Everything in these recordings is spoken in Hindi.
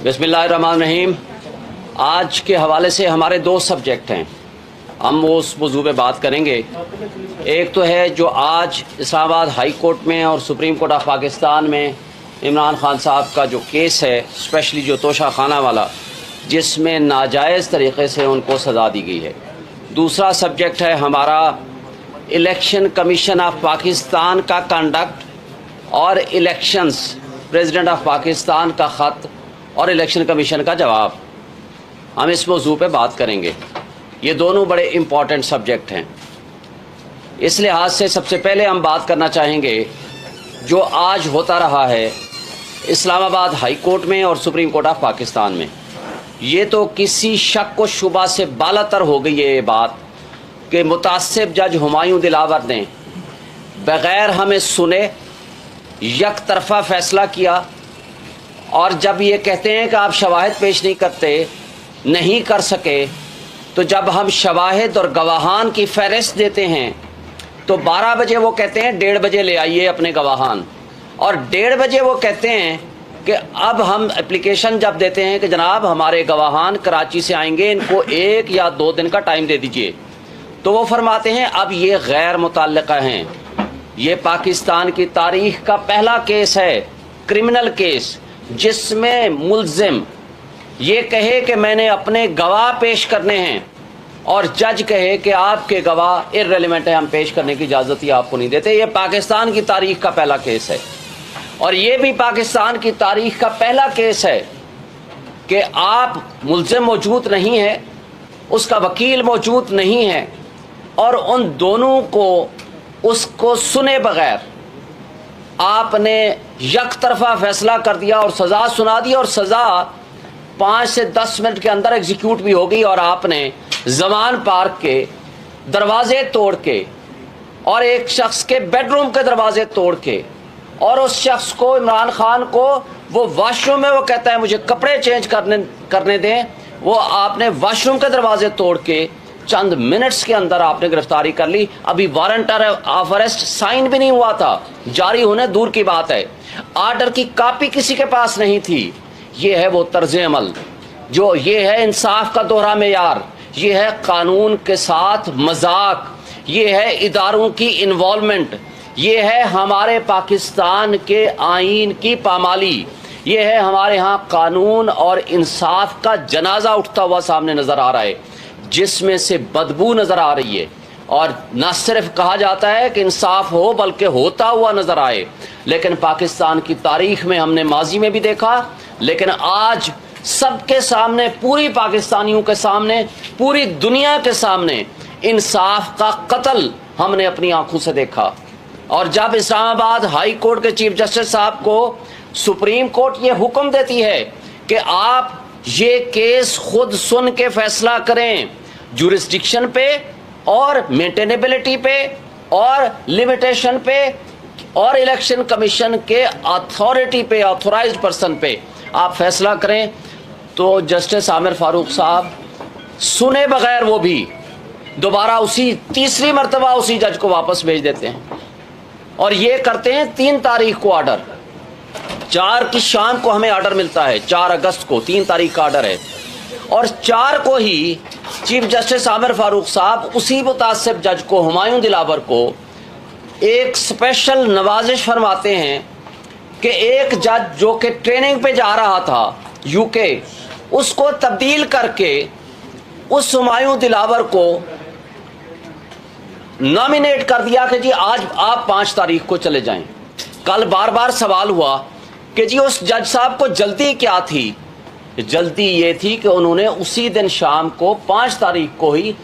बिस्मिल्लाहिर्रहमानिर्रहीम। आज के हवाले से हमारे दो सब्जेक्ट हैं, हम वो उस मौजू पे बात करेंगे। एक तो है जो आज इस्लामाबाद हाई कोर्ट में और सुप्रीम कोर्ट ऑफ पाकिस्तान में इमरान खान साहब का जो केस है, स्पेशली जो तोशा खाना वाला, जिसमें नाजायज़ तरीक़े से उनको सज़ा दी गई है। दूसरा सब्जेक्ट है हमारा इलेक्शन कमीशन ऑफ पाकिस्तान का कंडक्ट और इलेक्शंस, प्रेसिडेंट ऑफ पाकिस्तान का ख़त और इलेक्शन कमीशन का जवाब। हम इस मौजू पे बात करेंगे। ये दोनों बड़े इम्पॉर्टेंट सब्जेक्ट हैं। इस लिहाज से सबसे पहले हम बात करना चाहेंगे जो आज होता रहा है इस्लामाबाद हाई कोर्ट में और सुप्रीम कोर्ट ऑफ पाकिस्तान में। ये तो किसी शक व शुबा से बालातर हो गई है ये बात कि मुतासिब जज हुमायूं दिलावर ने बग़ैर हमें सुने एक तरफ़ा फ़ैसला किया, और जब ये कहते हैं कि आप शवाहिद पेश नहीं कर सके, तो जब हम शवाहिद और गवाहान की फ़हरिस्त देते हैं तो 12 बजे वो कहते हैं 1:30 बजे ले आइए अपने गवाहान, और 1:30 बजे वो कहते हैं कि अब हम एप्लीकेशन जब देते हैं कि जनाब हमारे गवाहान कराची से आएंगे, इनको 1 या 2 दिन का टाइम दे दीजिए, तो वो फरमाते हैं अब ये गैर मुतल्लिक़ा हैं। ये पाकिस्तान की तारीख़ का पहला केस है, क्रिमिनल केस, जिसमें मुल्ज़िम ये कहे कि मैंने अपने गवाह पेश करने हैं और जज कहे कि आपके गवाह इर्रेलेवेंट है, हम पेश करने की इजाज़त ही आपको नहीं देते। ये पाकिस्तान की तारीख़ का पहला केस है, और ये भी पाकिस्तान की तारीख़ का पहला केस है कि आप मुल्ज़िम मौजूद नहीं है, उसका वकील मौजूद नहीं है, और उन दोनों को उसको सुने बगैर आपने एक तरफा फैसला कर दिया और सज़ा सुना दी, और सज़ा 5 से 10 मिनट के अंदर एग्जीक्यूट भी हो गई, और आपने जमान पार्क के दरवाजे तोड़ के और एक शख्स के बेडरूम के दरवाजे तोड़ के, और उस शख्स को, इमरान खान को, वो वाशरूम में वो कहता है मुझे कपड़े चेंज करने दें, वो आपने वाशरूम के दरवाजे तोड़ के चंद मिनट्स के अंदर आपने गिरफ्तारी कर ली। अभी वारंट ऑफ अरेस्ट साइन भी नहीं हुआ था, जारी होने दूर की बात है, आर्डर की कॉपी किसी के पास नहीं थी। ये है वो तर्ज अमल, जो ये है इंसाफ का दोहरा मेयार, ये है कानून के साथ मजाक, ये है इदारों की इन्वॉल्वमेंट, ये है हमारे पाकिस्तान के आईन की पामाली, ये है हमारे यहाँ कानून और इंसाफ का जनाजा उठता हुआ सामने नजर आ रहा है, जिसमें से बदबू नजर आ रही है। और न सिर्फ कहा जाता है कि इंसाफ हो, बल्कि होता हुआ नजर आए। लेकिन पाकिस्तान की तारीख में हमने माजी में भी देखा, लेकिन आज सबके सामने, पूरी पाकिस्तानियों के सामने, पूरी दुनिया के सामने इंसाफ का कत्ल हमने अपनी आंखों से देखा। और जब इस्लामाबाद हाई कोर्ट के चीफ जस्टिस साहब को सुप्रीम कोर्ट ये हुक्म देती है कि आप ये केस खुद सुन के फैसला करें, जुरिस्डिक्शन पे और मेंटेनेबिलिटी पे और लिमिटेशन पे और इलेक्शन कमीशन के अथॉरिटी पे, ऑथोराइज्ड पर्सन पे आप फैसला करें, तो जस्टिस आमिर फारूक साहब सुने बगैर वो भी दोबारा उसी तीसरी मरतबा उसी जज को वापस भेज देते हैं, और ये करते हैं 3 तारीख को ऑर्डर। 4 की शाम को हमें ऑर्डर मिलता है, 4 अगस्त को 3 तारीख का ऑर्डर है, और 4 को ही चीफ जस्टिस आमिर फारूक साहब उसी मुतासिब जज को, हुमायूं दिलावर को, एक स्पेशल नवाजिश फरमाते हैं कि एक जज जो कि ट्रेनिंग पे जा रहा था यूके, उसको तब्दील करके उस हुमायूं दिलावर को नॉमिनेट कर दिया कि जी आज आप 5 तारीख को चले जाएं। कल बार बार सवाल हुआ कि जी उस जज साहब को जल्दी क्या थी? जल्दी ये थी कि उन्होंने उसी दिन शाम को 5 तारीख को ही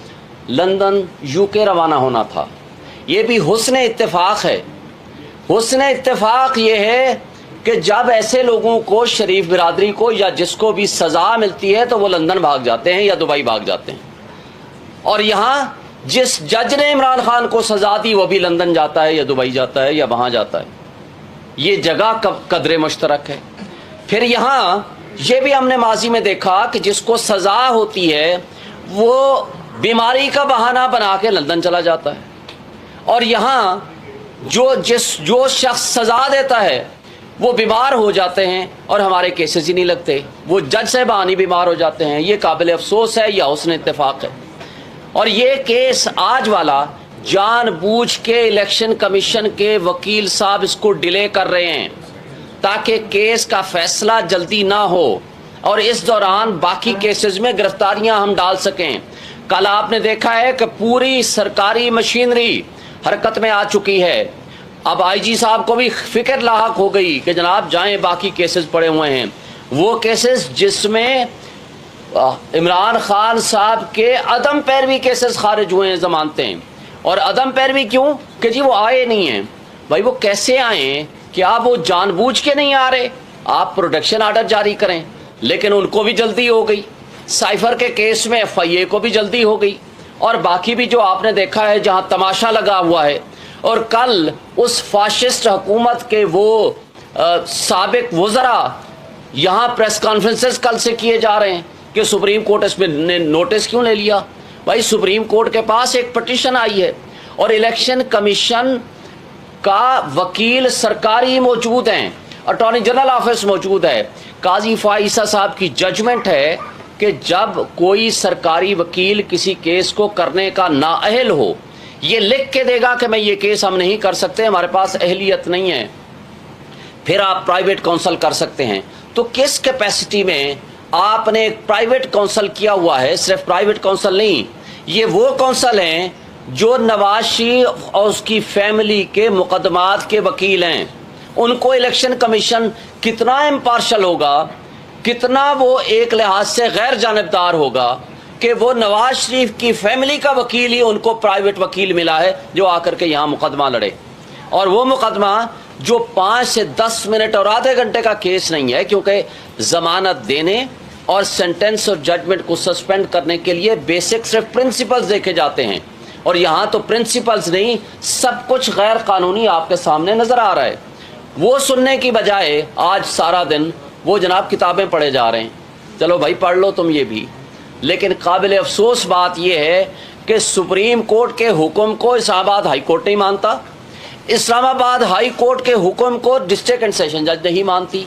लंदन यूके रवाना होना था। ये भी हुस्न इत्तेफाक है। हुस्न इत्तेफाक ये है कि जब ऐसे लोगों को, शरीफ बिरादरी को, या जिसको भी सज़ा मिलती है, तो वो लंदन भाग जाते हैं या दुबई भाग जाते हैं, और यहाँ जिस जज ने इमरान खान को सज़ा दी वो भी लंदन जाता है या दुबई जाता है या वहाँ जाता है। ये जगह कदरे मुश्तरक है। फिर यहाँ ये भी हमने माजी में देखा कि जिसको सज़ा होती है वो बीमारी का बहाना बना के लंदन चला जाता है, और यहाँ जो शख्स सज़ा देता है वो बीमार हो जाते हैं और हमारे केसेस ही नहीं लगते। वो जज साहबान ही बीमार हो जाते हैं। ये काबिल अफसोस है या हुस्न इत्तेफाक है। और ये केस आज वाला जानबूझ के इलेक्शन कमीशन के वकील साहब इसको डिले कर रहे हैं ताकि केस का फैसला जल्दी ना हो और इस दौरान बाकी केसेस में गिरफ्तारियां हम डाल सकें। कल आपने देखा है कि पूरी सरकारी मशीनरी हरकत में आ चुकी है। अब आईजी साहब को भी फिक्र लाहक हो गई कि जनाब जाएं, बाकी केसेस पड़े हुए हैं। वो केसेस जिसमें इमरान खान साहब के अदम पैरवी केसेस खारिज हुए हैं, जमानतें। और अदम पैरवी क्यों? कि जी वो आए नहीं हैं। भाई वो कैसे आए? क्या वो जानबूझ के नहीं आ रहे? आप प्रोटेक्शन आर्डर जारी करें, लेकिन उनको भी जल्दी हो गई। साइफर के केस में FIA को भी जल्दी हो गई। और बाकी भी जो आपने देखा है जहां तमाशा लगा हुआ है। और कल उस फाशिस्ट हुकूमत के वो साबिक वज़रा यहाँ प्रेस कॉन्फ्रेंसेस कल से किए जा रहे हैं कि सुप्रीम कोर्ट इसमें ने नोटिस क्यों ले लिया। भाई सुप्रीम कोर्ट के पास एक पटिशन आई है और इलेक्शन कमीशन का वकील सरकारी मौजूद हैं, अटॉर्नी जनरल ऑफिस मौजूद है। काजी फाइसा साहब की जजमेंट है कि जब कोई सरकारी वकील किसी केस को करने का नाअहल हो, ये लिख के देगा कि मैं ये केस हम नहीं कर सकते, हमारे पास अहलियत नहीं है, फिर आप प्राइवेट काउंसिल कर सकते हैं। तो किस कैपेसिटी में आपने एक प्राइवेट काउंसिल किया हुआ है? सिर्फ प्राइवेट काउंसिल नहीं, ये वो काउंसिल हैं जो नवाज शरीफ और उसकी फैमिली के मुकदमात के वकील हैं। उनको इलेक्शन कमीशन कितना इम्पार्शल होगा, कितना वो एक लिहाज से गैर जानिबदार होगा कि वो नवाज शरीफ की फैमिली का वकील ही उनको प्राइवेट वकील मिला है जो आकर के यहाँ मुकदमा लड़े। और वो मुकदमा जो 5 से 10 मिनट और आधे घंटे का केस नहीं है, क्योंकि जमानत देने और सेंटेंस और जजमेंट को सस्पेंड करने के लिए बेसिक सिर्फ प्रिंसिपल्स देखे जाते हैं। और यहाँ तो प्रिंसिपल्स नहीं, सब कुछ गैर कानूनी आपके सामने नजर आ रहा है। वो सुनने की बजाय आज सारा दिन वो जनाब किताबें पढ़े जा रहे हैं। चलो भाई पढ़ लो तुम ये भी, लेकिन काबिल अफसोस बात यह है कि सुप्रीम कोर्ट के हुक्म को इस्लामाबाद हाई कोर्ट नहीं मानता, इस्लामाबाद हाई कोर्ट के हुक्म को डिस्ट्रिक्ट एंड सेशन जज नहीं मानती।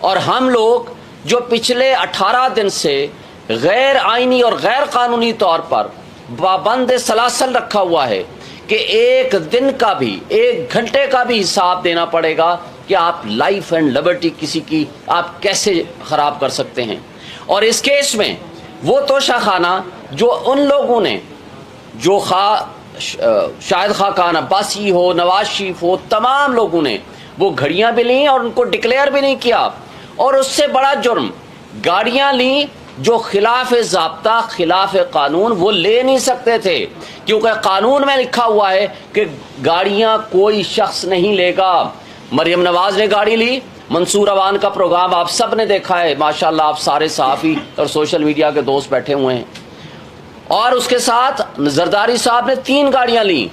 और हम लोग जो पिछले 18 दिन से गैर आईनी और गैर कानूनी तौर पर पाबंद सलासल रखा हुआ है कि एक दिन का भी, एक घंटे का भी हिसाब देना पड़ेगा कि आप लाइफ एंड लिबर्टी किसी की आप कैसे खराब कर सकते हैं। और इस केस में वो तोशाखाना जो उन लोगों ने, जो शाहिद खान अब्बासी हो, नवाज शरीफ हो, तमाम लोगों ने वो घड़ियां भी ली और उनको डिक्लेयर भी नहीं किया। और उससे बड़ा जुर्म गाड़ियां ली जो खिलाफ ज़ाब्ता, खिलाफ कानून वो ले नहीं सकते थे, क्योंकि कानून में लिखा हुआ है कि गाड़ियां कोई शख्स नहीं लेगा। मरियम नवाज ने गाड़ी ली, मंसूर अवान का प्रोग्राम आप सब ने देखा है, माशाल्लाह आप सारे सहाफ़ी और सोशल मीडिया के दोस्त बैठे हुए हैं। और उसके साथ जरदारी साहब ने 3 गाड़ियां ली,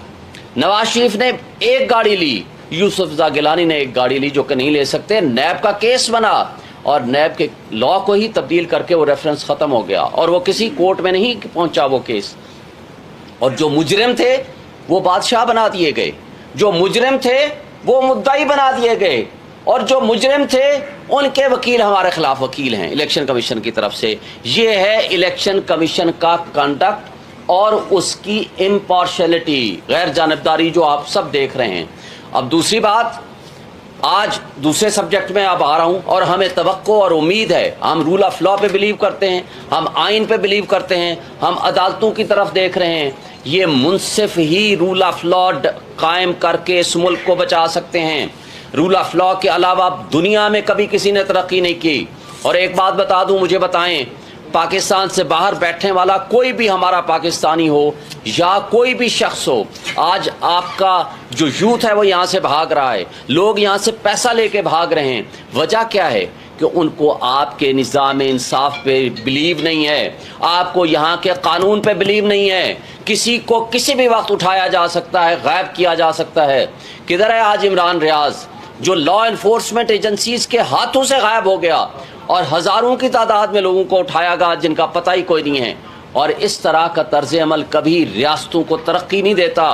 नवाज शरीफ ने 1 गाड़ी ली, यूसुफ गिलानी ने 1 गाड़ी ली, जो कि नहीं ले सकते। नैब का केस बना और नैब के लॉ को ही तब्दील करके वो रेफरेंस ख़त्म हो गया और वो किसी कोर्ट में नहीं पहुंचा वो केस। और जो मुजरिम थे वो बादशाह बना दिए गए, जो मुजरिम थे वो मुद्दाई बना दिए गए, और जो मुजरिम थे उनके वकील हमारे खिलाफ वकील हैं इलेक्शन कमीशन की तरफ से। ये है इलेक्शन कमीशन का कंडक्ट और उसकी इम्पार्शलिटी, गैर जानिबदारी जो आप सब देख रहे हैं। अब दूसरी बात, आज दूसरे सब्जेक्ट में अब आ रहा हूं, और हमें तवक्को और उम्मीद है, हम रूल ऑफ लॉ पे बिलीव करते हैं, हम आइन पे बिलीव करते हैं, हम अदालतों की तरफ देख रहे हैं। ये मुनसिफ ही रूल ऑफ लॉ कायम करके इस मुल्क को बचा सकते हैं। रूल ऑफ लॉ के अलावा दुनिया में कभी किसी ने तरक्की नहीं की। और एक बात बता दूं, मुझे बताएं, पाकिस्तान से बाहर बैठने वाला कोई भी हमारा पाकिस्तानी हो या कोई भी शख्स हो, आज आपका जो यूथ है वो यहाँ से भाग रहा है, लोग यहाँ से पैसा लेके भाग रहे हैं। वजह क्या है? कि उनको आपके निज़ाम इंसाफ पे बिलीव नहीं है, आपको यहाँ के कानून पे बिलीव नहीं है। किसी को किसी भी वक्त उठाया जा सकता है, गायब किया जा सकता है। किधर है आज इमरान रियाज, जो लॉ एनफोर्समेंट एजेंसीज के हाथों से गायब हो गया और हजारों की तादाद में लोगों को उठाया गया जिनका पता ही कोई नहीं है। और इस तरह का तर्ज अमल कभी रियासतों को तरक्की नहीं देता।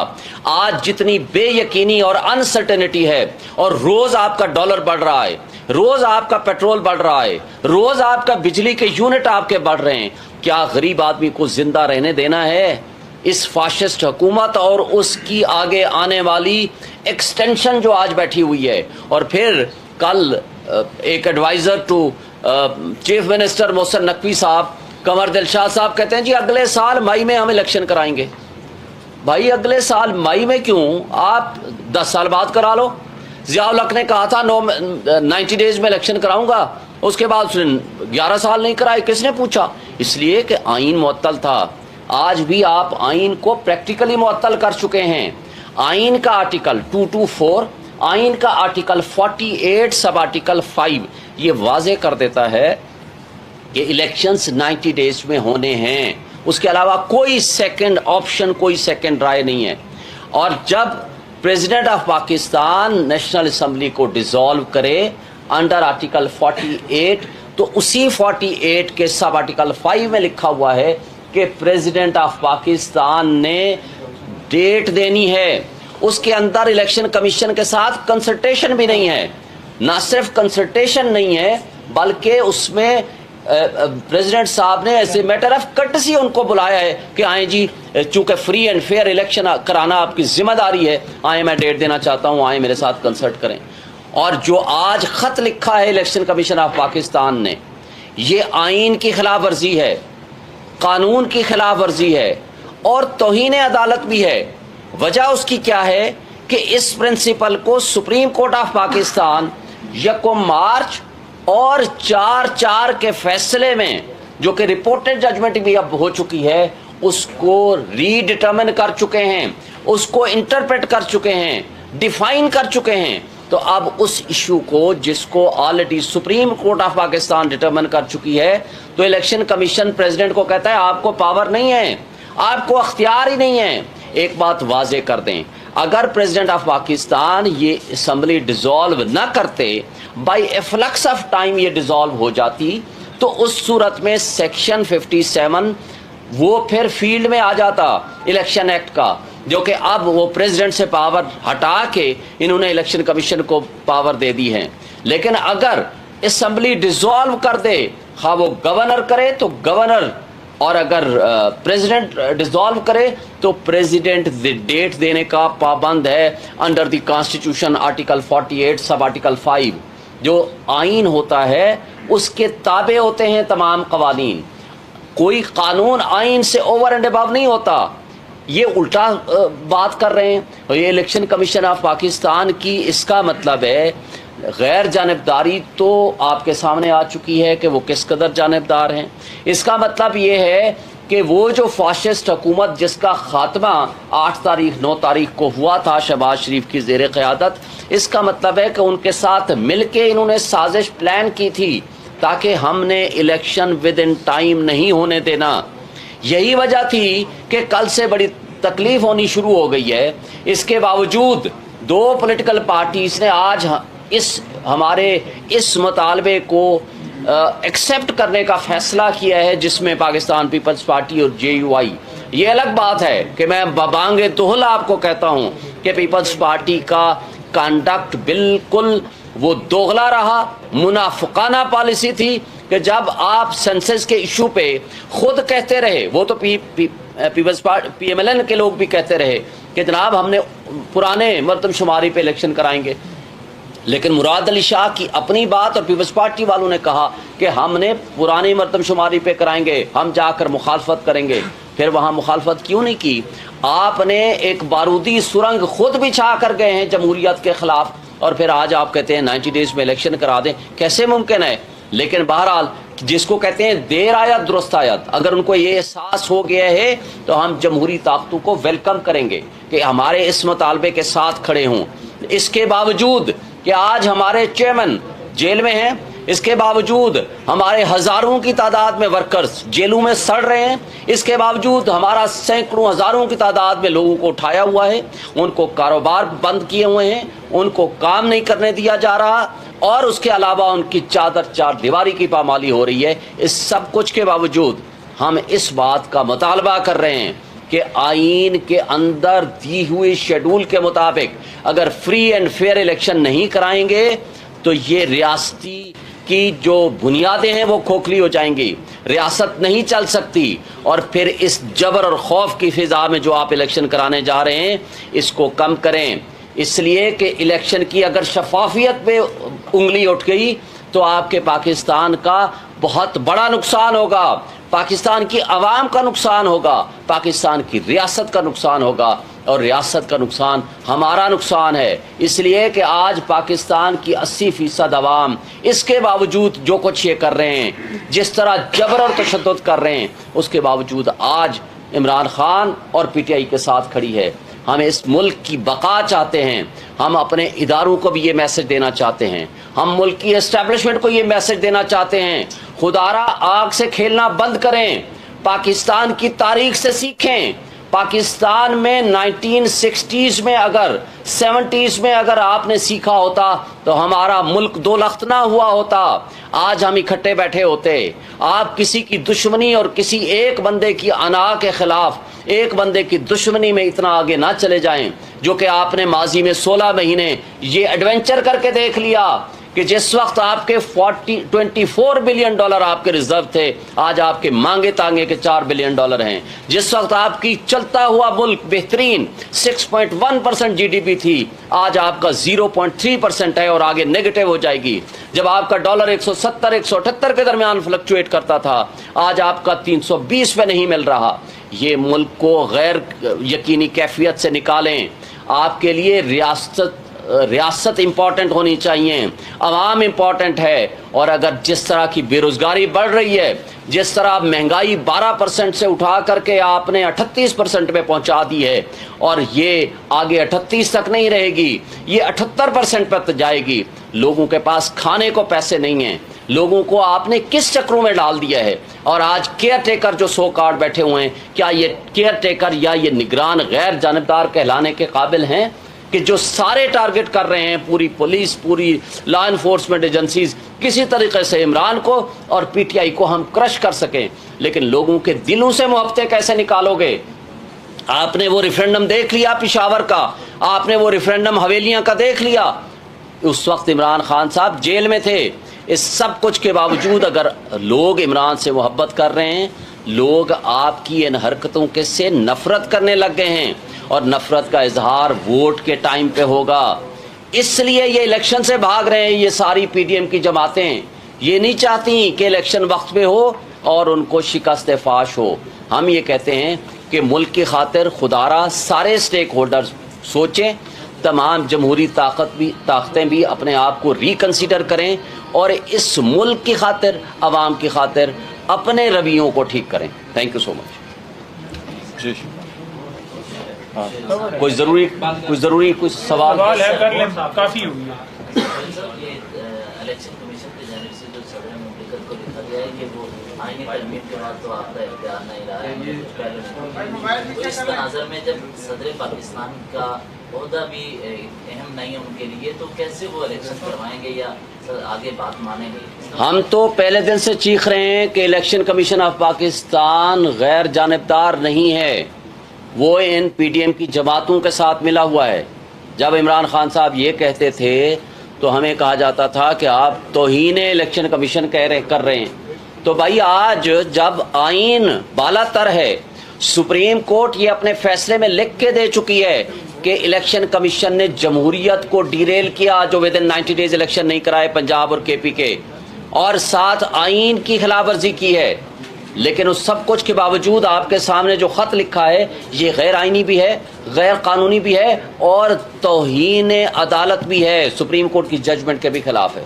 आज जितनी बेयकीनी और अनसर्टेनिटी है, और रोज आपका डॉलर बढ़ रहा है, रोज आपका पेट्रोल बढ़ रहा है, रोज आपका बिजली के यूनिट आपके बढ़ रहे हैं, क्या गरीब आदमी को जिंदा रहने देना है? इस फाशिस्ट हुकूमत और उसकी आगे आने वाली एक्सटेंशन जो आज बैठी हुई है। और फिर कल एक adviser to chief minister Mohsin Naqvi साहब, कमर दिलशाद साहब कहते हैं जी अगले साल मई में हम इलेक्शन कराएंगे। भाई अगले साल मई में क्यों, आप 10 साल बाद करा लो। ज़िया-उल हक ने कहा था 90 डेज में इलेक्शन कराऊंगा, उसके बाद उसने 11 साल नहीं कराए। किसने पूछा? इसलिए कि आइन मुअत्तल था। आज भी आप आइन को प्रैक्टिकली मुअत्तल कर चुके हैं। आइन का आर्टिकल 224, आइन का आर्टिकल 48 सब आर्टिकल 5 ये वाजे कर देता है कि इलेक्शंस 90 डेज में होने हैं। उसके अलावा कोई सेकंड ऑप्शन, कोई सेकंड राय नहीं है। और जब president of Pakistan national assembly को डिसॉल्व करे अंडर आर्टिकल 48, तो उसी 48 के सब आर्टिकल 5 में लिखा हुआ है कि प्रेसिडेंट ऑफ पाकिस्तान ने डेट देनी है। उसके अंदर इलेक्शन कमीशन के साथ कंसल्टेशन भी नहीं है। ना सिर्फ कंसल्टेशन नहीं है, बल्कि उसमें प्रेसिडेंट साहब ने ऐसे मैटर ऑफ कर्टसी उनको बुलाया है कि आए जी, चूंकि फ्री एंड फेयर इलेक्शन कराना आपकी जिम्मेदारी है, आए मैं डेट देना चाहता हूं, आए मेरे साथ कंसल्ट करें। और जो आज खत लिखा है इलेक्शन कमीशन ऑफ पाकिस्तान ने, ये आइन की खिलाफ वर्जी है, कानून की खिलाफ वर्जी है और तौहीन अदालत भी है। वजह उसकी क्या है कि इस प्रिंसिपल को सुप्रीम कोर्ट ऑफ पाकिस्तान 1 मार्च और 4/4 के फैसले में, जो कि रिपोर्टेड जजमेंट भी अब हो चुकी है, उसको रीडिटर्मिन कर चुके हैं, उसको इंटरप्रेट कर चुके हैं, डिफाइन कर चुके हैं। तो अब उस इशू को, जिसको already supreme court of Pakistan determine कर चुकी है, तो इलेक्शन कमीशन प्रेसिडेंट को कहता है आपको पावर नहीं है, आपको अख्तियार ही नहीं है। एक बात वाजे कर दें, अगर प्रेसिडेंट ऑफ पाकिस्तान ये असेंबली डिसॉल्व न करते, बाय एफ्लक्स ऑफ टाइम ये डिसॉल्व हो जाती, तो उस सूरत में सेक्शन 57 वो फिर फील्ड में आ जाता इलेक्शन एक्ट का, जो कि अब वो प्रेसिडेंट से पावर हटा के इन्होंने इलेक्शन कमीशन को पावर दे दी है। लेकिन अगर असेंबली डिसॉल्व कर दे, खा वो गवर्नर करे तो गवर्नर, और अगर प्रेसिडेंट डिसॉल्व करे तो प्रेसिडेंट डेट देने का पाबंद है under the constitution article 48 sub article 5। जो आइन होता है उसके ताबे होते हैं तमाम कवानीन। कोई कानून आइन से ओवर एंड अबव नहीं होता। ये उल्टा बात कर रहे हैं। और ये इलेक्शन कमीशन ऑफ पाकिस्तान की, इसका मतलब है गैर जानिबदारी तो आपके सामने आ चुकी है कि वो किस कदर जानिबदार हैं। इसका मतलब ये है कि वो जो फाशिस्ट हुकूमत जिसका खात्मा 8 तारीख 9 तारीख को हुआ था शहबाज शरीफ की ज़ेर क़यादत, इसका मतलब है कि उनके साथ मिलके इन्होंने साजिश प्लान की थी ताकि हमने इलेक्शन विद इन टाइम नहीं होने देना। यही वजह थी कि कल से बड़ी तकलीफ होनी शुरू हो गई है। इसके बावजूद 2 पॉलिटिकल पार्टीज ने आज हमारे इस मुतालबे को एक्सेप्ट करने का फैसला किया है, जिसमें पाकिस्तान पीपल्स पार्टी और JUI। ये अलग बात है कि मैं बबांगे तोहला आपको कहता हूँ कि पीपल्स पार्टी का कंडक्ट बिल्कुल वो दोगला रहा, मुनाफिकाना पॉलिसी थी कि जब आप सेंसस के इशू पे खुद कहते रहे, वो तो पीपल्स पार्टी PMLN के लोग भी कहते रहे कि जनाब हमने पुराने मरदमशुमारी पे इलेक्शन कराएंगे, लेकिन मुराद अली शाह की अपनी बात और पीपल्स पार्टी वालों ने कहा कि हमने पुरानी मरदमशुमारी पे कराएंगे, हम जाकर मुखालफत करेंगे। फिर वहाँ मुखालफत क्यों नहीं की? आपने एक बारूदी सुरंग खुद बिछा कर गए हैं जमहूरियत के खिलाफ, और फिर आज आप कहते हैं 90 डेज में इलेक्शन करा दें। कैसे मुमकिन है? लेकिन बहरहाल जिसको कहते हैं देर आयत दुरुस्त आयत, अगर उनको ये एहसास हो गया है तो हम जमहूरी ताकतों को वेलकम करेंगे कि हमारे इस मुतालबे के साथ खड़े हों। इसके बावजूद कि आज हमारे चेयरमैन जेल में हैं, इसके बावजूद हमारे हजारों की तादाद में वर्कर्स जेलों में सड़ रहे हैं, इसके बावजूद हमारा सैकड़ों हजारों की तादाद में लोगों को उठाया हुआ है, उनको कारोबार बंद किए हुए हैं, उनको काम नहीं करने दिया जा रहा, और उसके अलावा उनकी चार दीवारी की पामाली हो रही है। इस सब कुछ के बावजूद हम इस बात का मुतालबा कर रहे हैं कि आईन के अंदर दी हुई शेड्यूल के मुताबिक अगर फ्री एंड फेयर इलेक्शन नहीं कराएंगे तो ये रियासती की जो बुनियादें हैं वो खोखली हो जाएंगी, रियासत नहीं चल सकती। और फिर इस जबर और खौफ की फिजा में जो आप इलेक्शन कराने जा रहे हैं इसको कम करें, इसलिए कि इलेक्शन की अगर शफाफियत पे उंगली उठ गई तो आपके पाकिस्तान का बहुत बड़ा नुकसान होगा, पाकिस्तान की आवाम का नुकसान होगा, पाकिस्तान की रियासत का नुकसान होगा और रियासत का नुकसान हमारा नुकसान है। इसलिए कि आज पाकिस्तान की 80% आवाम इसके बावजूद जो कुछ ये कर रहे हैं, जिस तरह जबर और तशद्दुद कर रहे हैं, उसके बावजूद आज इमरान खान और PTI के साथ खड़ी है। हम इस मुल्क की बका चाहते हैं, हम अपने इदारों को भी ये मैसेज देना चाहते हैं, हम मुल्क की एस्टेब्लिशमेंट को ये मैसेज देना चाहते हैं, खुदारा आग से खेलना बंद करें, पाकिस्तान की तारीख से सीखें। पाकिस्तान में 1960s में अगर 70s में अगर आपने सीखा होता तो हमारा मुल्क दो लख्त ना हुआ होता, आज हम इकट्ठे बैठे होते। आप किसी की दुश्मनी और किसी एक बंदे की अना के खिलाफ, एक बंदे की दुश्मनी में इतना आगे ना चले जाएं जो कि आपने माजी में 16 महीने ये एडवेंचर करके देख लिया कि जिस वक्त आपके 24 बिलियन डॉलर आपके रिजर्व थे, आज आपके मांगे तांगे के 4 बिलियन डॉलर हैं। जिस वक्त आपकी चलता हुआ मुल्क बेहतरीन 6.1% GDP थी, आज आपका 0.3% है और आगे नेगेटिव हो जाएगी। जब आपका डॉलर 170-178 के दरमियान फ्लक्चुएट करता था, आज आपका 320 पे नहीं मिल रहा। ये मुल्क को गैर यकीनी कैफियत से निकालें। आपके लिए रियासत इंपॉर्टेंट होनी चाहिए, अवाम इंपॉर्टेंट है। और अगर जिस तरह की बेरोजगारी बढ़ रही है, जिस तरह महंगाई 12% से उठा करके आपने 38% में पहुंचा दी है और ये आगे 38 तक नहीं रहेगी, ये 78% पर जाएगी। लोगों के पास खाने को पैसे नहीं हैं, लोगों को आपने किस चक्रों में डाल दिया है। और आज केयर टेकर जो 100 कार्ड बैठे हुए हैं, क्या ये केयर टेकर या ये निगरान गैर जानिबदार कहलाने के काबिल हैं कि जो सारे टारगेट कर रहे हैं, पूरी पुलिस, पूरी लॉ इन्फोर्समेंट एजेंसीज, किसी तरीके से इमरान को और PTI को हम क्रश कर सकें। लेकिन लोगों के दिलों से मोहब्बतें कैसे निकालोगे? आपने वो रेफरेंडम देख लिया पिशावर का, आपने वो रेफरेंडम हवेलियां का देख लिया। उस वक्त इमरान खान साहब जेल में थे। इस सब कुछ के बावजूद अगर लोग इमरान से मोहब्बत कर रहे हैं, लोग आपकी इन हरकतों के से नफरत करने लग गए हैं और नफरत का इजहार वोट के टाइम पे होगा। इसलिए ये इलेक्शन से भाग रहे हैं। ये सारी PDM की जमातें ये नहीं चाहती कि इलेक्शन वक्त पे हो और उनको शिकस्त फाश हो। हम ये कहते हैं कि मुल्क की खातिर खुदारा सारे स्टेक होल्डर्स सोचें, तमाम जमहूरी ताकतें भी अपने आप को रिकन्सिडर करें और इस मुल्क की खातिर, अवाम की खातिर अपने रवैयों को ठीक करें। Thank you so much. जी कोई ज़रूरी कुछ सवाल है? कर लें, काफ़ी हो गया। इलेक्शन कमीशन की जानिब से जो सदर मुमलिकत को लिखा गया है कि वो आईनी तरमीम के बाद तो आपका इख्तियार नहीं रहा है, तो इस तनाज़र में जब सदर पाकिस्तान का ओहदा भी अहम नहीं है उनके लिए, तो कैसे वो इलेक्शन करवाएंगे या आगे बात मानेंगे? हम तो पहले दिन से चीख रहे हैं कि इलेक्शन कमीशन ऑफ पाकिस्तान गैर जानिबदार नहीं है, वो इन PDM की जमातों के साथ मिला हुआ है। जब इमरान खान साहब ये कहते थे तो हमें कहा जाता था कि आप तौहीन इलेक्शन कमीशन कर रहे हैं। तो भाई आज जब आईन बालातर है, सुप्रीम कोर्ट ये अपने फैसले में लिख के दे चुकी है कि इलेक्शन कमीशन ने जमहूरियत को डिरेल किया जो विद इन 90 डेज इलेक्शन नहीं कराए पंजाब और KP के, और साथ आईन की खिलाफ वर्जी की है। लेकिन उस सब कुछ के बावजूद आपके सामने जो खत लिखा है ये गैर आईनी भी है, गैर कानूनी भी है और तौहीन अदालत भी है, सुप्रीम कोर्ट की जजमेंट के भी खिलाफ है।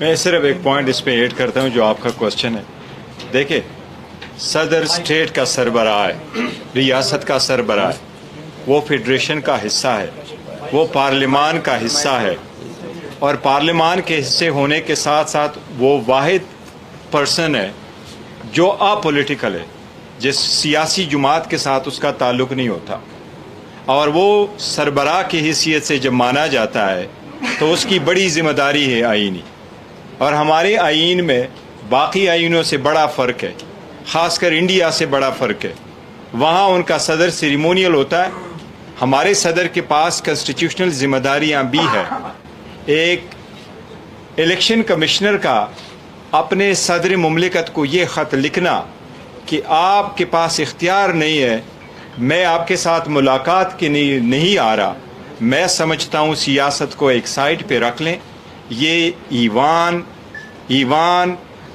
मैं सिर्फ एक पॉइंट इस पे ऐड करता हूँ जो आपका क्वेश्चन है। देखिए, सदर स्टेट का सरबराह है, रियासत का सरबराह है, वो फेडरेशन का हिस्सा है, वो पार्लिमान का हिस्सा है और पार्लिमान के हिस्से होने के साथ साथ वो वाहिद पर्सन है जो अपॉलिटिकल है, जिस सियासी जुमात के साथ उसका ताल्लुक नहीं होता, और वो सरबराह की हैसियत से जब माना जाता है तो उसकी बड़ी जिम्मेदारी है आईनी। और हमारे आईन में बाकी आईनों से बड़ा फ़र्क है। ख़ासकर इंडिया से बड़ा फ़र्क है। वहाँ उनका सदर सेरेमोनियल होता है, हमारे सदर के पास कॉन्स्टिट्यूशनल जिम्मेदारियाँ भी है। एक इलेक्शन कमिश्नर का अपने सदर मुमलिकत को ये ख़त लिखना कि आपके पास इख्तियार नहीं है, मैं आपके साथ मुलाकात के लिए नहीं आ रहा, मैं समझता हूँ सियासत को एक साइड पे रख लें, ये ईवान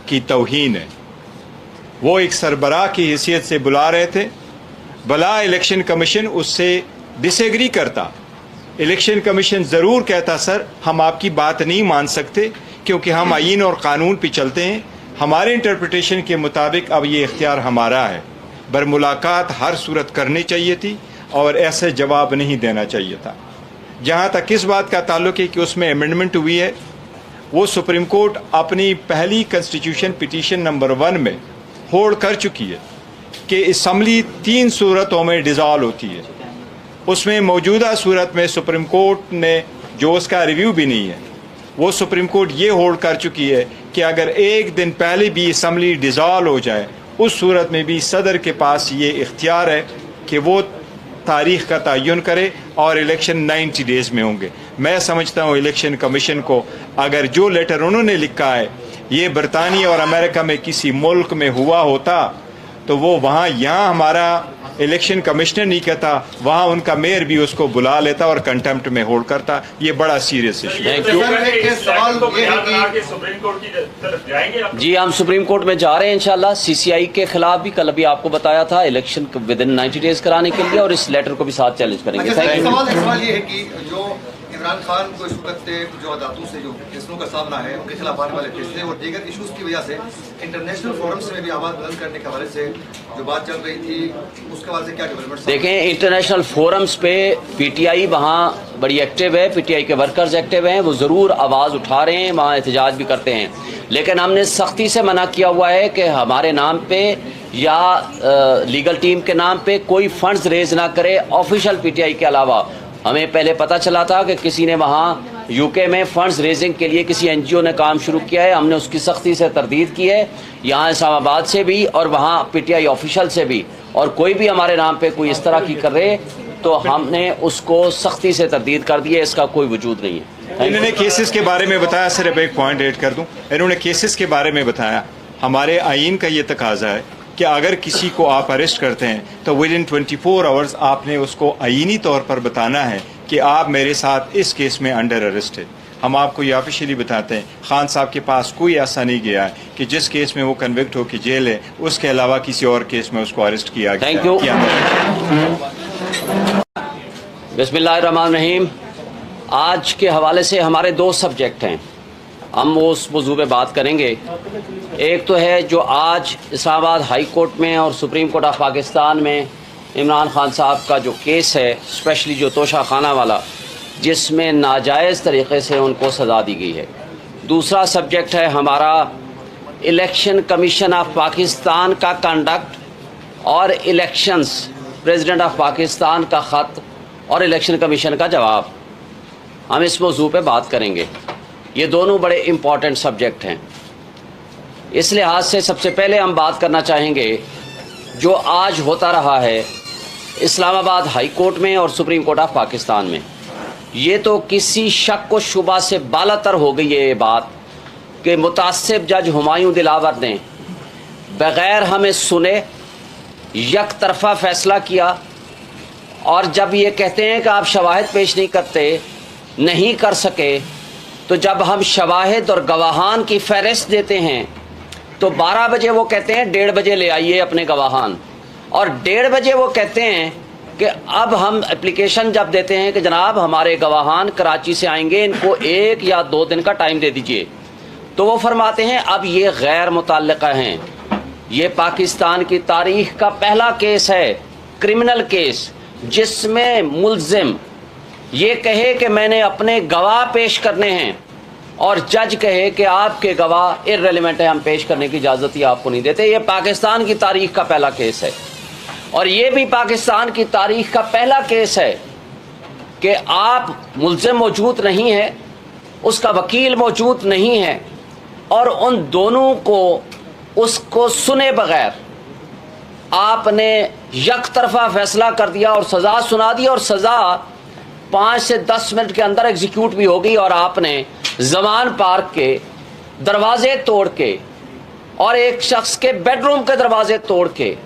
की तौहीन है। वो एक सरबराह की हैसियत से बुला रहे थे, भला इलेक्शन कमीशन उससे डिसएग्री करता, इलेक्शन कमीशन ज़रूर कहता सर हम आपकी बात नहीं मान सकते क्योंकि हम आईन और कानून पे चलते हैं, हमारे इंटरप्रिटेशन के मुताबिक अब ये इख्तियार हमारा है। बर मुलाकात हर सूरत करनी चाहिए थी और ऐसे जवाब नहीं देना चाहिए था। जहाँ तक इस बात का ताल्लुक है कि उसमें अमेंडमेंट हुई है, वो सुप्रीम कोर्ट अपनी पहली कॉन्स्टिट्यूशन पिटीशन नंबर 1 में होल्ड कर चुकी है कि असम्बली 3 सूरतों में डिज़ॉल्व होती है। उसमें मौजूदा सूरत में सुप्रीम कोर्ट ने जो उसका रिव्यू भी नहीं है, वो सुप्रीम कोर्ट ये होल्ड कर चुकी है कि अगर एक दिन पहले भी असम्बली डिज़ॉल्व हो जाए, उस सूरत में भी सदर के पास ये इख्तियार है कि वो तारीख़ का तयन करे और इलेक्शन 90 डेज़ में होंगे। मैं समझता हूँ इलेक्शन कमीशन को अगर जो लेटर उन्होंने लिखा है ये बरतानिया और अमेरिका में किसी मुल्क में हुआ होता तो वो वहाँ यहाँ हमारा इलेक्शन कमिश्नर नहीं कहता, वहाँ उनका मेयर भी उसको बुला लेता और कंटेम्प्ट में होल्ड करता। ये बड़ा सीरियस इशू है। जी हम सुप्रीम कोर्ट में जा रहे हैं इंशाल्लाह, सीसीआई के खिलाफ भी कल अभी आपको बताया था इलेक्शन विद इन 90 डेज कराने के लिए, और इस लेटर को भी साथ चैलेंज करेंगे। Thank you. सवाल ये है कि जो इमरान खान को इस वक्त जो अदालतों से जो फैसलों का सामना है, उनके खिलाफ आने वाले फैसले और दीगर इशूज़ की वजह से इंटरनेशनल फोरम्स में भी आवाज़ बुलंद करने के हवाले से जो बात चल रही थी, उसके हवाले से क्या डेवलपमेंट? देखें इंटरनेशनल फोरम्स पे पीटीआई वहाँ बड़ी एक्टिव है, पीटीआई के वर्कर्स एक्टिव हैं, वो ज़रूर आवाज़ उठा रहे हैं, वहाँ एहतजाज भी करते हैं, लेकिन हमने सख्ती से मना किया हुआ है कि हमारे नाम पे या लीगल टीम के नाम पे कोई फंड्स रेज ना करे ऑफिशियल पीटीआई के अलावा। हमें पहले पता चला था कि किसी ने वहाँ यूके में फंड्स रेजिंग के लिए किसी एनजीओ ने काम शुरू किया है, हमने उसकी सख्ती से तरदीद की है, यहाँ इस्लामाबाद से भी और वहाँ पीटीआई ऑफिशियल से भी, और कोई भी हमारे नाम पे कोई इस तरह की कर रहे तो हमने उसको सख्ती से तरदीद कर दी है, इसका कोई वजूद नहीं है। इन्होंने केसेस के बारे में बताया, सिर्फ एक पॉइंट ऐड कर दूं, इन्होंने केसेस के बारे में बताया। हमारे आइन का ये तकाजा है कि अगर किसी को आप अरेस्ट करते हैं तो विद इन 24 आवर्स आपने उसको आईनी तौर पर बताना है कि आप मेरे साथ इस केस में अंडर अरेस्ट है। हम आपको ये ऑफिशियली बताते हैं, खान साहब के पास कोई ऐसा नहीं गया है कि जिस केस में वो कन्विक्ट हो के जेल है, उसके अलावा किसी और केस में उसको अरेस्ट किया गया। Thank you. बिस्मिल्लाहिर्रहमानिर्रहीम। आज के हवाले से हमारे 2 सब्जेक्ट हैं, हम उस मौजू पे बात करेंगे। एक तो है जो आज इस्लामाबाद हाई कोर्ट में और सुप्रीम कोर्ट ऑफ पाकिस्तान में इमरान खान साहब का जो केस है, स्पेशली जो तोशा खाना वाला, जिसमें नाजायज़ तरीक़े से उनको सज़ा दी गई है। दूसरा सब्जेक्ट है हमारा इलेक्शन कमीशन ऑफ पाकिस्तान का कंडक्ट और इलेक्शंस, प्रेसिडेंट ऑफ पाकिस्तान का ख़त और इलेक्शन कमीशन का जवाब। हम इस मौजू पे बात करेंगे। ये दोनों बड़े इम्पॉर्टेंट सब्जेक्ट हैं। इस लिहाज से सबसे पहले हम बात करना चाहेंगे जो आज होता रहा है इस्लामाबाद हाई कोर्ट में और सुप्रीम कोर्ट ऑफ पाकिस्तान में। ये तो किसी शक व शुबा से बालातर हो गई है ये बात कि मुतासिब जज हुमायूं दिलावर ने बग़ैर हमें सुने यक तरफ़ा फ़ैसला किया, और जब ये कहते हैं कि आप शवाहिद पेश नहीं कर सके, तो जब हम शवाहिद और गवाहान की फ़हरिस्त देते हैं तो 12 बजे वो कहते हैं 1:30 बजे ले आइए अपने गवाहान, और 1:30 बजे वो कहते हैं कि अब हम एप्लीकेशन जब देते हैं कि जनाब हमारे गवाहान कराची से आएंगे, इनको 1 या 2 दिन का टाइम दे दीजिए, तो वो फरमाते हैं अब ये गैर मुतल्लिक़ा हैं। ये पाकिस्तान की तारीख़ का पहला केस है, क्रिमिनल केस, जिसमें मुल्ज़िम ये कहे कि मैंने अपने गवाह पेश करने हैं और जज कहे कि आपके गवाह इर्रेलेवेंट है, हम पेश करने की इजाज़त ही आपको नहीं देते। ये पाकिस्तान की तारीख़ का पहला केस है, और ये भी पाकिस्तान की तारीख़ का पहला केस है कि आप मुल्ज़िम मौजूद नहीं है, उसका वकील मौजूद नहीं है, और उन दोनों को उसको सुने बगैर आपने यक तरफा फैसला कर दिया और सज़ा सुना दी, और सज़ा 5 से 10 मिनट के अंदर एग्जीक्यूट भी हो गई, और आपने जमान पार्क के दरवाजे तोड़ के और एक शख्स के बेडरूम के दरवाजे तोड़ के,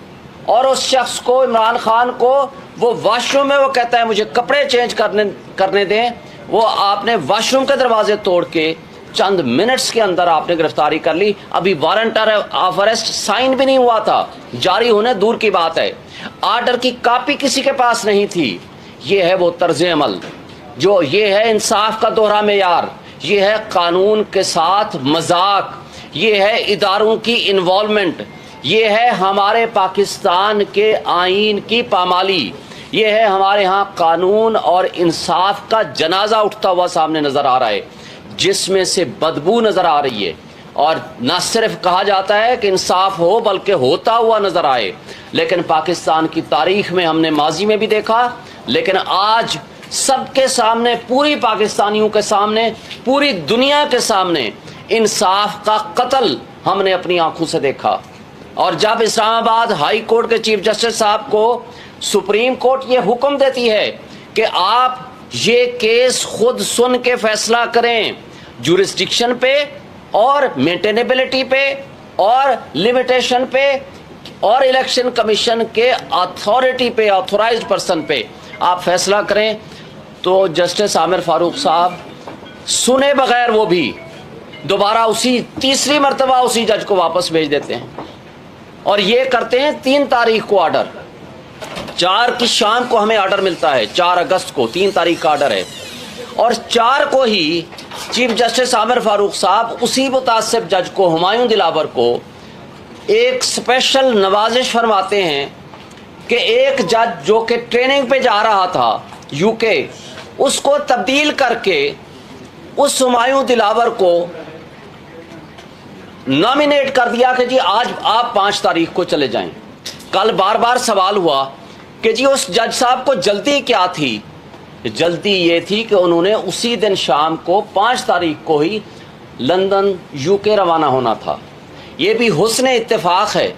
और उस शख्स को, इमरान खान को, वो वाशरूम में, वो कहता है मुझे कपड़े चेंज करने दें, वो आपने वाशरूम के दरवाजे तोड़ के चंद मिनट्स के अंदर आपने गिरफ्तारी कर ली। अभी वारंट ऑफ अरेस्ट साइन भी नहीं हुआ था, जारी होने दूर की बात है, आर्डर की कॉपी किसी के पास नहीं थी। ये है वो तर्ज अमल, जो ये है इंसाफ का दोहरा मेयार, ये है कानून के साथ मजाक, ये है इदारों की इन्वॉल्वमेंट, ये है हमारे पाकिस्तान के आईन की पामाली, ये है हमारे यहाँ कानून और इंसाफ का जनाजा उठता हुआ सामने नजर आ रहा है, जिसमें से बदबू नजर आ रही है। और न सिर्फ कहा जाता है कि इंसाफ हो, बल्कि होता हुआ नजर आए। लेकिन पाकिस्तान की तारीख में हमने माजी में भी देखा, लेकिन आज सबके सामने, पूरी पाकिस्तानियों के सामने, पूरी दुनिया के सामने इंसाफ का कत्ल हमने अपनी आंखों से देखा। और जब इस्लामाबाद हाई कोर्ट के चीफ जस्टिस साहब को सुप्रीम कोर्ट ये हुक्म देती है कि आप ये केस खुद सुन के फैसला करें, जुरिस्डिक्शन पे और मेंटेनेबिलिटी पे और लिमिटेशन पे और इलेक्शन कमीशन के अथॉरिटी पे, ऑथोराइज्ड पर्सन पे आप फैसला करें, तो जस्टिस आमिर फारूक साहब सुने बगैर वो भी दोबारा उसी तीसरी मर्तबा उसी जज को वापस भेज देते हैं। और ये करते हैं 3 तारीख को ऑर्डर, 4 की शाम को हमें ऑर्डर मिलता है, 4 अगस्त को 3 तारीख का ऑर्डर है, और 4 को ही चीफ जस्टिस आमिर फारूक साहब उसी मुतासिब जज को, हुमायूं दिलावर को, एक स्पेशल नवाजिश फरमाते हैं कि एक जज जो कि ट्रेनिंग पे जा रहा था यूके, उसको तब्दील करके उस हुमायूं दिलावर को नॉमिनेट कर दिया कि जी आज आप 5 तारीख को चले जाएं। कल बार बार सवाल हुआ कि जी उस जज साहब को जल्दी क्या थी। जल्दी ये थी कि उन्होंने उसी दिन शाम को 5 तारीख को ही लंदन यूके रवाना होना था। ये भी हुस्न इत्तेफाक है।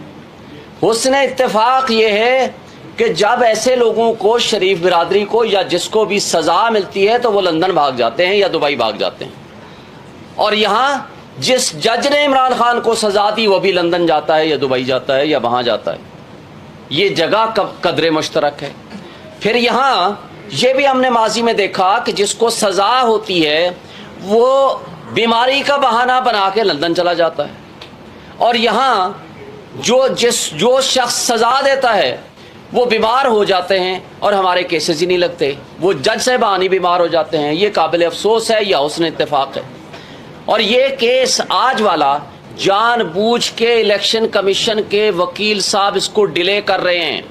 हुस्न इत्तेफाक ये है कि जब ऐसे लोगों को, शरीफ बिरादरी को, या जिसको भी सज़ा मिलती है, तो वो लंदन भाग जाते हैं या दुबई भाग जाते हैं, और यहाँ जिस जज ने इमरान खान को सज़ा दी वो भी लंदन जाता है या दुबई जाता है या वहाँ जाता है। ये जगह कदरे मुश्तरक है। फिर यहाँ ये भी हमने माजी में देखा कि जिसको सज़ा होती है वो बीमारी का बहाना बना के लंदन चला जाता है, और यहाँ जो शख्स सज़ा देता है वो बीमार हो जाते हैं और हमारे केसेस ही नहीं लगते, वो जज साहबान ही बीमार हो जाते हैं। ये काबिल अफसोस है या हुस्न इत्तेफाक है। और ये केस आज वाला जानबूझ के इलेक्शन कमीशन के वकील साहब इसको डिले कर रहे हैं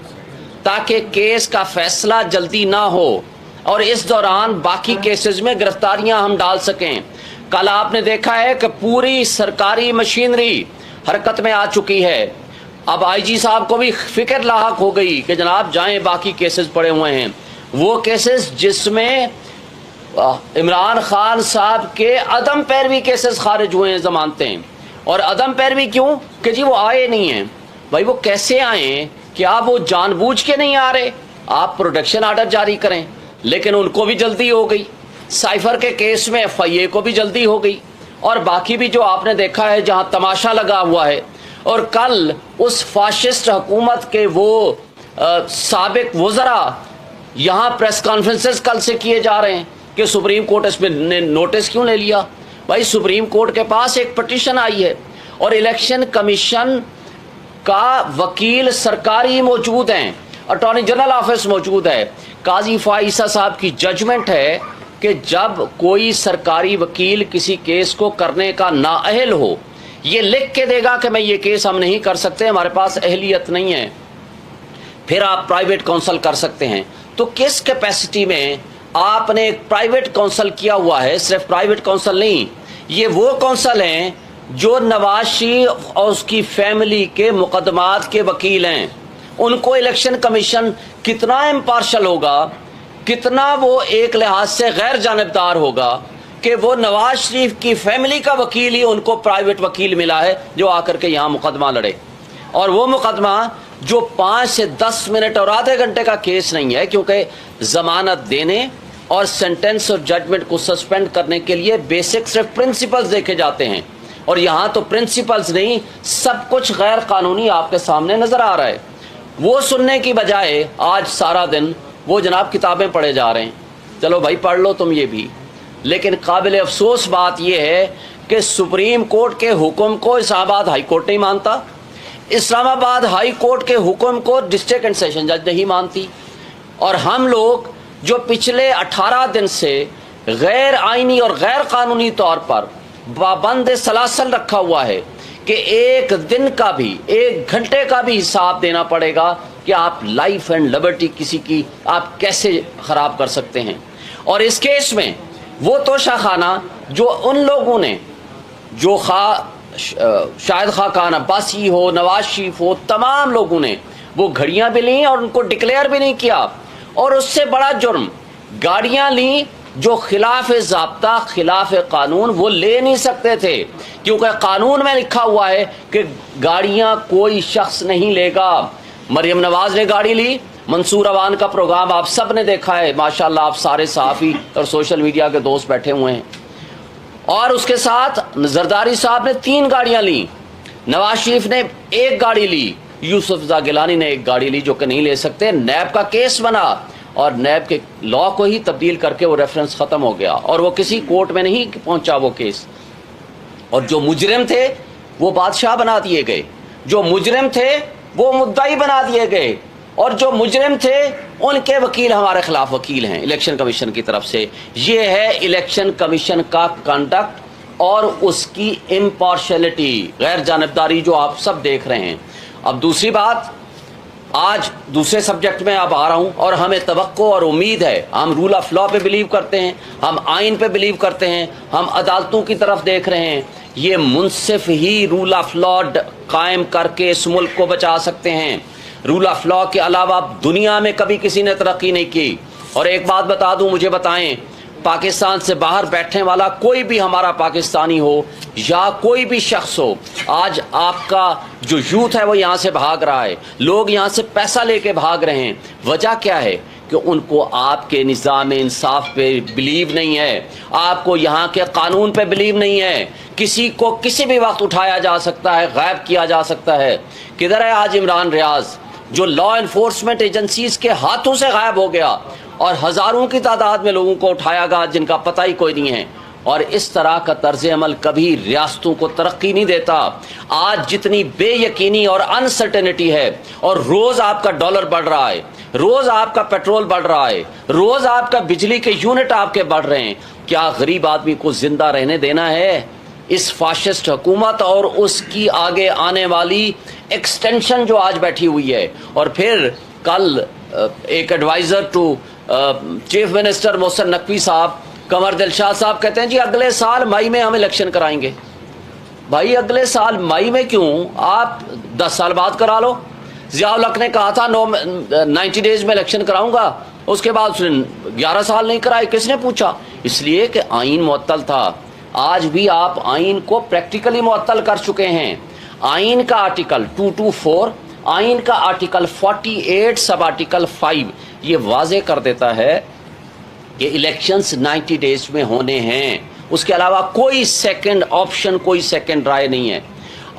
ताकि केस का फैसला जल्दी ना हो और इस दौरान बाकी केसेस में गिरफ्तारियां हम डाल सकें। कल आपने देखा है कि पूरी सरकारी मशीनरी हरकत में आ चुकी है। अब आईजी साहब को भी फिक्र लाहक हो गई कि जनाब जाएं, बाकी केसेस पड़े हुए हैं, वो केसेस जिसमें इमरान खान साहब के अदम पैरवी केसेस खारिज हुए हैं, जमानतें। और अदम पैरवी क्यों? कि जी वो आए नहीं हैं। भाई वो कैसे आए? क्या वो जानबूझ के नहीं आ रहे? आप प्रोटेक्शन आर्डर जारी करें, लेकिन उनको भी जल्दी हो गई। साइफर के केस में FIA को भी जल्दी हो गई, और बाकी भी जो आपने देखा है जहां तमाशा लगा हुआ है। और कल उस फाशिस्ट हुकूमत के वो साबिक वज़रा यहाँ प्रेस कॉन्फ्रेंसेस कल से किए जा रहे हैं कि सुप्रीम कोर्ट इसमें नोटिस क्यों ले लिया। भाई सुप्रीम कोर्ट के पास एक पटिशन आई है और इलेक्शन कमीशन का वकील सरकारी मौजूद हैं, अटॉर्नी जनरल ऑफिस मौजूद है। काजी फाइसा साहब की जजमेंट है कि जब कोई सरकारी वकील किसी केस को करने का नाअहल हो, ये लिख के देगा कि मैं ये केस हम नहीं कर सकते, हमारे पास अहलियत नहीं है, फिर आप प्राइवेट काउंसिल कर सकते हैं। तो किस कैपेसिटी में आपने एक प्राइवेट काउंसिल किया हुआ है? सिर्फ प्राइवेट काउंसिल नहीं, ये वो काउंसिल हैं जो नवाज शरीफ और उसकी फैमिली के मुकदमात के वकील हैं। उनको इलेक्शन कमीशन कितना इम्पार्शल होगा, कितना वो एक लिहाज से गैर जानिबदार होगा कि वो नवाज शरीफ की फैमिली का वकील ही उनको प्राइवेट वकील मिला है जो आकर के यहाँ मुकदमा लड़े। और वो मुकदमा जो 5 से 10 मिनट और आधे घंटे का केस नहीं है, क्योंकि जमानत देने और सेंटेंस और जजमेंट को सस्पेंड करने के लिए बेसिक सिर्फ प्रिंसिपल्स देखे जाते हैं, और यहां तो प्रिंसिपल्स नहीं, सब कुछ गैर कानूनी आपके सामने नजर आ रहा है। वो सुनने की बजाय आज सारा दिन वो जनाब किताबें पढ़े जा रहे हैं। चलो भाई पढ़ लो तुम ये भी, लेकिन काबिल अफसोस बात यह है कि सुप्रीम कोर्ट के हुक्म को इस्लामाबाद हाई कोर्ट नहीं मानता, इस्लामाबाद हाई कोर्ट के हुक्म को डिस्ट्रिक्ट एंड सेशन जज नहीं मानती, और हम लोग जो पिछले 18 दिन से गैर आईनी और गैर कानूनी तौर पर पाबंद सलासल रखा हुआ है कि एक दिन का भी, एक घंटे का भी हिसाब देना पड़ेगा कि आप लाइफ एंड लिबर्टी किसी की आप कैसे खराब कर सकते हैं। और इस केस में वो तोशाखाना जो उन लोगों ने, जो शाहिद खान अब्बासी हो, नवाज शरीफ हो, तमाम लोगों ने वो घड़ियां भी ली और उनको डिक्लेयर भी नहीं किया, और उससे बड़ा जुर्म गाड़ियां ली जो खिलाफ ज़ाब्ता, खिलाफ कानून वो ले नहीं सकते थे, क्योंकि कानून में लिखा हुआ है कि गाड़ियां कोई शख्स नहीं लेगा। मरियम नवाज ने गाड़ी ली, मंसूर अवान का प्रोग्राम आप सब ने देखा है, माशाल्लाह आप सारे सहाफ़ी और सोशल मीडिया के दोस्त बैठे हुए हैं, और उसके साथ जरदारी साहब ने 3 गाड़ियां ली, नवाज शरीफ ने 1 गाड़ी ली, यूसुफ गिलानी ने 1 गाड़ी ली, जो कि नहीं ले सकते। नैब का केस बना और नैब के लॉ को ही तब्दील करके वो रेफरेंस ख़त्म हो गया, और वो किसी कोर्ट में नहीं पहुंचा वो केस। और जो मुजरिम थे वो बादशाह बना दिए गए, जो मुजरिम थे वो मुद्दाई बना दिए गए, और जो मुजरिम थे उनके वकील हमारे खिलाफ वकील हैं इलेक्शन कमीशन की तरफ से। ये है इलेक्शन कमीशन का कंडक्ट और उसकी इम्पार्शलिटी, गैर जानबदारी जो आप सब देख रहे हैं। अब दूसरी बात, आज दूसरे सब्जेक्ट में अब आ रहा हूं, और हमें तवक्को और उम्मीद है, हम रूल ऑफ लॉ पे बिलीव करते हैं, हम आइन पे बिलीव करते हैं, हम अदालतों की तरफ देख रहे हैं। ये मुनसिफ ही रूल ऑफ लॉ कायम करके इस मुल्क को बचा सकते हैं। रूल ऑफ लॉ के अलावा दुनिया में कभी किसी ने तरक्की नहीं की। और एक बात बता दूं, मुझे बताएं, पाकिस्तान से बाहर बैठने वाला कोई भी हमारा पाकिस्तानी हो या कोई भी शख्स हो, आज आपका जो यूथ है वो यहाँ से भाग रहा है, लोग यहाँ से पैसा लेके भाग रहे हैं। वजह क्या है कि उनको आपके निज़ाम इंसाफ पे बिलीव नहीं है, आपको यहाँ के कानून पे बिलीव नहीं है। किसी को किसी भी वक्त उठाया जा सकता है, गायब किया जा सकता है। किधर है आज इमरान रियाज, जो लॉ एनफोर्समेंट एजेंसीज के हाथों से गायब हो गया, और हज़ारों की तादाद में लोगों को उठाया गया जिनका पता ही कोई नहीं है। और इस तरह का तर्ज अमल कभी रियासतों को तरक्की नहीं देता। आज जितनी बेयकीनी और अनसर्टेनिटी है, और रोज़ आपका डॉलर बढ़ रहा है, रोज़ आपका पेट्रोल बढ़ रहा है, रोज़ आपका बिजली के यूनिट आपके बढ़ रहे हैं, क्या गरीब आदमी को जिंदा रहने देना है? इस फाशिस्ट हुकूमत और उसकी आगे आने वाली एक्सटेंशन जो आज बैठी हुई है। और फिर कल एक adviser to chief minister Mohsin Naqvi साहब, कमर दिलशाद साहब कहते हैं जी अगले साल मई में हम इलेक्शन कराएंगे। भाई अगले साल मई में क्यों, आप 10 साल बाद करा लो। ज़ियाउल हक ने कहा था 90 डेज में इलेक्शन कराऊंगा, उसके बाद उसने 11 साल नहीं कराए। किसने पूछा? इसलिए कि आइन मुअत्तल था। आज भी आप आइन को प्रैक्टिकली मुअत्तल कर चुके हैं। आइन का आर्टिकल 224, आइन का आर्टिकल 48 सब आर्टिकल 5 ये वाजे कर देता है कि इलेक्शंस 90 डेज में होने हैं, उसके अलावा कोई सेकंड ऑप्शन, कोई सेकंड राय नहीं है।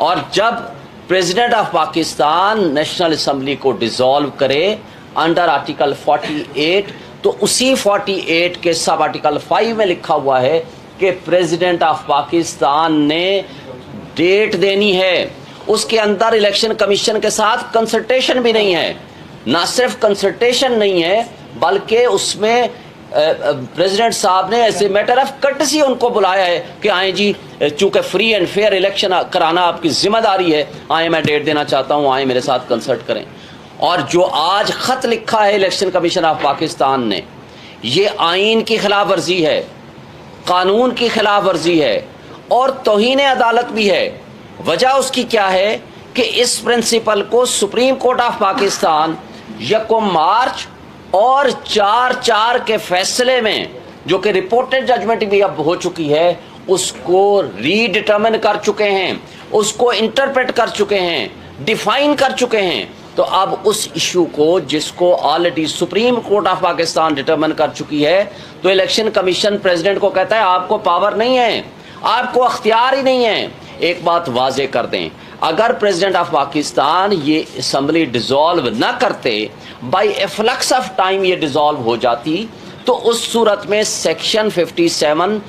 और जब president of Pakistan national assembly को डिसॉल्व करे अंडर आर्टिकल 48, तो उसी 48 के सब आर्टिकल 5 में लिखा हुआ है कि प्रेसिडेंट ऑफ पाकिस्तान ने डेट देनी है। उसके अंदर इलेक्शन कमीशन के साथ कंसल्टेशन भी नहीं है। ना सिर्फ कंसल्टेशन नहीं है, बल्कि उसमें प्रेसिडेंट साहब ने as a matter of courtesy उनको बुलाया है कि आए जी, चूंकि फ्री एंड फेयर इलेक्शन कराना आपकी जिम्मेदारी है, आए मैं डेट देना चाहता हूँ, आए मेरे साथ कंसल्ट करें। और जो आज खत लिखा है इलेक्शन कमीशन ऑफ पाकिस्तान ने, ये आइन की खिलाफ वर्जी है, कानून की खिलाफ वर्जी है और तौहीन अदालत भी है। वजह उसकी क्या है कि इस प्रिंसिपल को सुप्रीम कोर्ट ऑफ पाकिस्तान 1 मार्च और 4/4 के फैसले में, जो कि रिपोर्टेड जजमेंट भी अब हो चुकी है, उसको रीडिटर्मिन कर चुके हैं, उसको इंटरप्रेट कर चुके हैं, डिफाइन कर चुके हैं। तो अब उस इशू को, जिसको already supreme court of Pakistan determine कर चुकी है, तो इलेक्शन कमीशन प्रेसिडेंट को कहता है आपको पावर नहीं है, आपको अख्तियार ही नहीं है। एक बात वाजे कर दें, अगर प्रेसिडेंट ऑफ पाकिस्तान ये असम्बली डिसॉल्व ना करते, बाय एफ्लक्स ऑफ टाइम ये डिसॉल्व हो जाती, तो उस सूरत में सेक्शन 57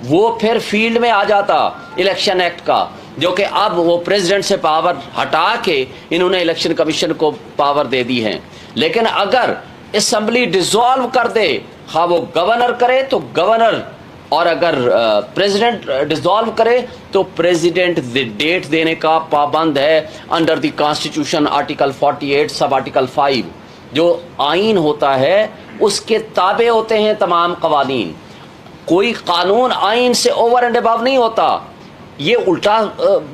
वो फिर फील्ड में आ जाता इलेक्शन एक्ट का, जो कि अब वो प्रेसिडेंट से पावर हटा के इन्होंने इलेक्शन कमीशन को पावर दे दी है। लेकिन अगर असम्बली डिसॉल्व कर दे, हाँ वो गवर्नर करे तो गवर्नर, और अगर प्रेसिडेंट डिसॉल्व करे तो प्रेसिडेंट डेट देने का पाबंद है under the constitution article 48 sub article 5। जो आइन होता है उसके ताबे होते हैं तमाम कवानीन, कोई कानून आइन से ओवर एंड अबव नहीं होता। ये उल्टा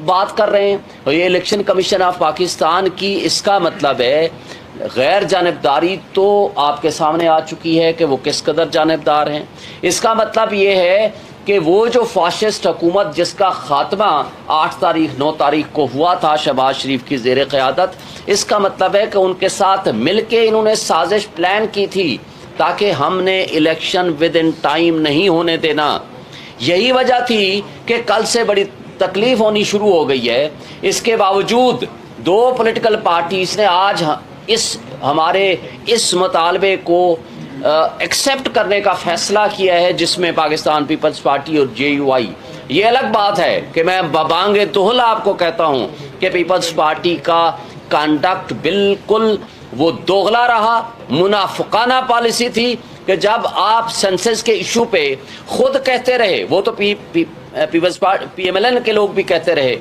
बात कर रहे हैं ये इलेक्शन कमीशन ऑफ पाकिस्तान की। इसका मतलब है गैर जानिबदारी तो आपके सामने आ चुकी है कि वो किस कदर जानिबदार हैं। इसका मतलब ये है कि वो जो फाशिस्ट हुकूमत जिसका खात्मा 8 तारीख 9 तारीख को हुआ था शहबाज शरीफ की ज़ेर क़यादत, इसका मतलब है कि उनके साथ मिलके इन्होंने साजिश प्लान की थी ताकि हमने इलेक्शन विद इन टाइम नहीं होने देना। यही वजह थी कि कल से बड़ी तकलीफ होनी शुरू हो गई है। इसके बावजूद दो पॉलिटिकल पार्टीज ने आज हमारे इस मुतालबे को एक्सेप्ट करने का फैसला किया है, जिसमें पाकिस्तान पीपल्स पार्टी और JUI। ये अलग बात है कि मैं बबांगे तोहल आपको कहता हूँ कि पीपल्स पार्टी का कंडक्ट बिल्कुल वो दोगला रहा, मुनाफिकाना पॉलिसी थी कि जब आप सेंसस के इशू पे खुद कहते रहे, वो तो पीपल्स पार्टी PMLN के लोग भी कहते रहे